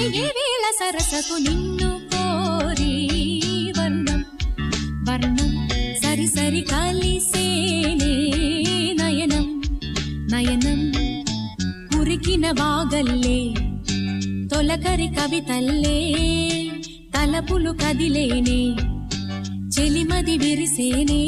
ఏ వేళ సరసకు నిన్ను కోరి వర్ణం వర్ణం సరి సరి కలిసేనే నయనం నయనం కురికిన వాగల్లే తొలకరి కవితల్లే తలపులు కదిలేనే చెలిమది విరిసేనే